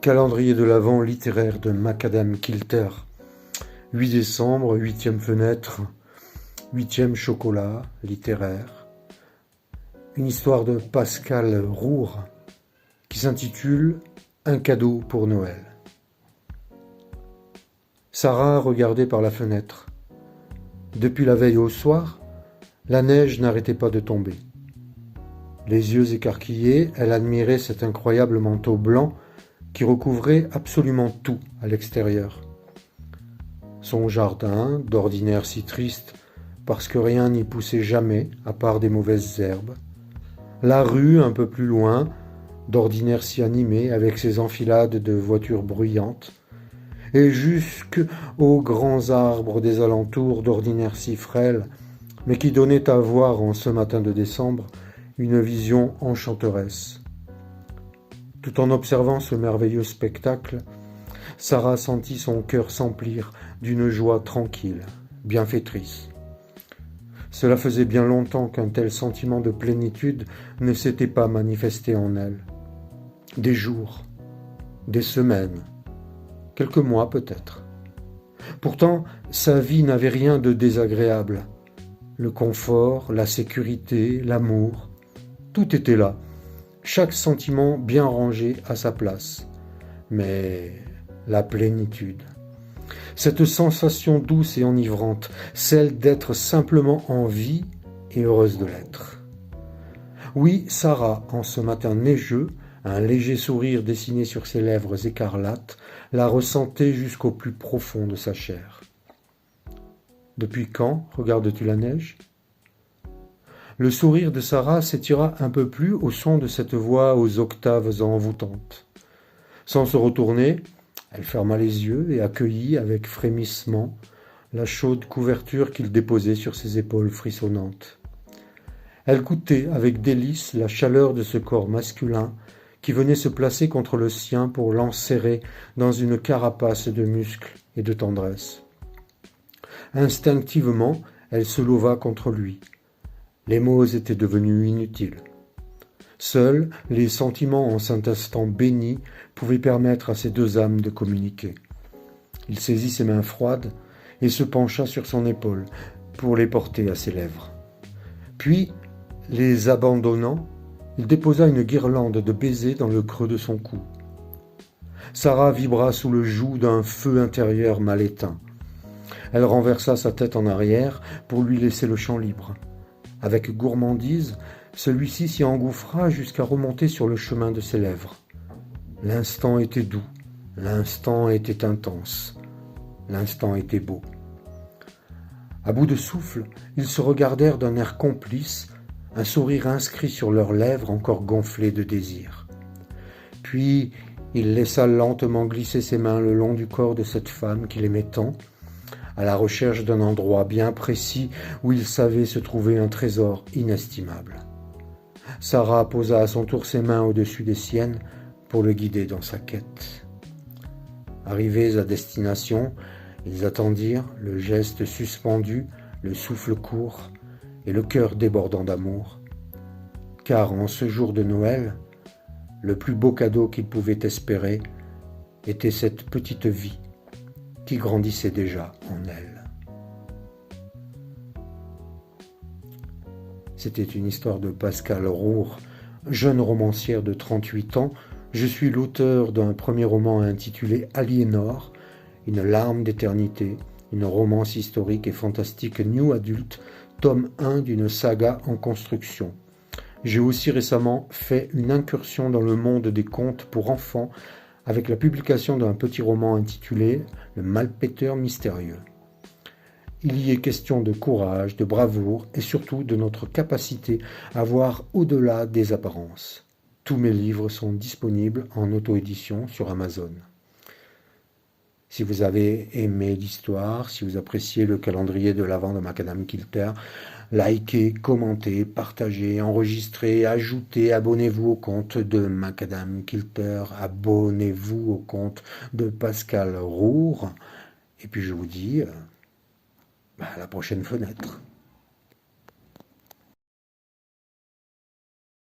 Calendrier de l'Avent littéraire de Macadam Kilter. 8 décembre, 8e fenêtre, 8e chocolat littéraire. Une histoire de Pascal Roure qui s'intitule Un cadeau pour Noël. Sarah regardait par la fenêtre. Depuis la veille au soir, la neige n'arrêtait pas de tomber. Les yeux écarquillés, elle admirait cet incroyable manteau blanc qui recouvrait absolument tout à l'extérieur. Son jardin, d'ordinaire si triste parce que rien n'y poussait jamais à part des mauvaises herbes. La rue un peu plus loin, d'ordinaire si animée avec ses enfilades de voitures bruyantes. Et jusqu'aux grands arbres des alentours, d'ordinaire si frêles, mais qui donnaient à voir en ce matin de décembre une vision enchanteresse. Tout en observant ce merveilleux spectacle, Sarah sentit son cœur s'emplir d'une joie tranquille, bienfaitrice. Cela faisait bien longtemps qu'un tel sentiment de plénitude ne s'était pas manifesté en elle. Des jours, des semaines, quelques mois peut-être. Pourtant, sa vie n'avait rien de désagréable. Le confort, la sécurité, l'amour, tout était là. Chaque sentiment bien rangé à sa place. Mais la plénitude, cette sensation douce et enivrante, celle d'être simplement en vie et heureuse de l'être. Oui, Sarah, en ce matin neigeux, un léger sourire dessiné sur ses lèvres écarlates, la ressentait jusqu'au plus profond de sa chair. Depuis quand regardes-tu la neige ? Le sourire de Sarah s'étira un peu plus au son de cette voix aux octaves envoûtantes. Sans se retourner, elle ferma les yeux et accueillit avec frémissement la chaude couverture qu'il déposait sur ses épaules frissonnantes. Elle goûtait avec délice la chaleur de ce corps masculin qui venait se placer contre le sien pour l'enserrer dans une carapace de muscles et de tendresse. Instinctivement, elle se leva contre lui. Les mots étaient devenus inutiles. Seuls les sentiments en cet instant béni pouvaient permettre à ces deux âmes de communiquer. Il saisit ses mains froides et se pencha sur son épaule pour les porter à ses lèvres. Puis, les abandonnant, il déposa une guirlande de baisers dans le creux de son cou. Sarah vibra sous le joug d'un feu intérieur mal éteint. Elle renversa sa tête en arrière pour lui laisser le champ libre. Avec gourmandise, celui-ci s'y engouffra jusqu'à remonter sur le chemin de ses lèvres. L'instant était doux, l'instant était intense, l'instant était beau. À bout de souffle, ils se regardèrent d'un air complice, un sourire inscrit sur leurs lèvres encore gonflées de désir. Puis, il laissa lentement glisser ses mains le long du corps de cette femme qu'il aimait tant, à la recherche d'un endroit bien précis où il savait se trouver un trésor inestimable. Sarah posa à son tour ses mains au-dessus des siennes pour le guider dans sa quête. Arrivés à destination, ils attendirent, le geste suspendu, le souffle court et le cœur débordant d'amour. Car en ce jour de Noël, le plus beau cadeau qu'ils pouvaient espérer était cette petite vie qui grandissait déjà en elle. C'était une histoire de Pascal Roure, jeune romancière de 38 ans. Je suis l'auteur d'un premier roman intitulé Aliénor, une larme d'éternité, une romance historique et fantastique new adult, tome 1 d'une saga en construction. J'ai aussi récemment fait une incursion dans le monde des contes pour enfants avec la publication d'un petit roman intitulé Le Malpaiteur mystérieux. Il y est question de courage, de bravoure et surtout de notre capacité à voir au-delà des apparences. Tous mes livres sont disponibles en auto-édition sur Amazon. Si vous avez aimé l'histoire, si vous appréciez le calendrier de l'Avent de Macadam Kilter, likez, commentez, partagez, enregistrez, ajoutez, abonnez-vous au compte de Macadam Kilter, abonnez-vous au compte de Pascal Roure, et puis je vous dis à la prochaine fenêtre.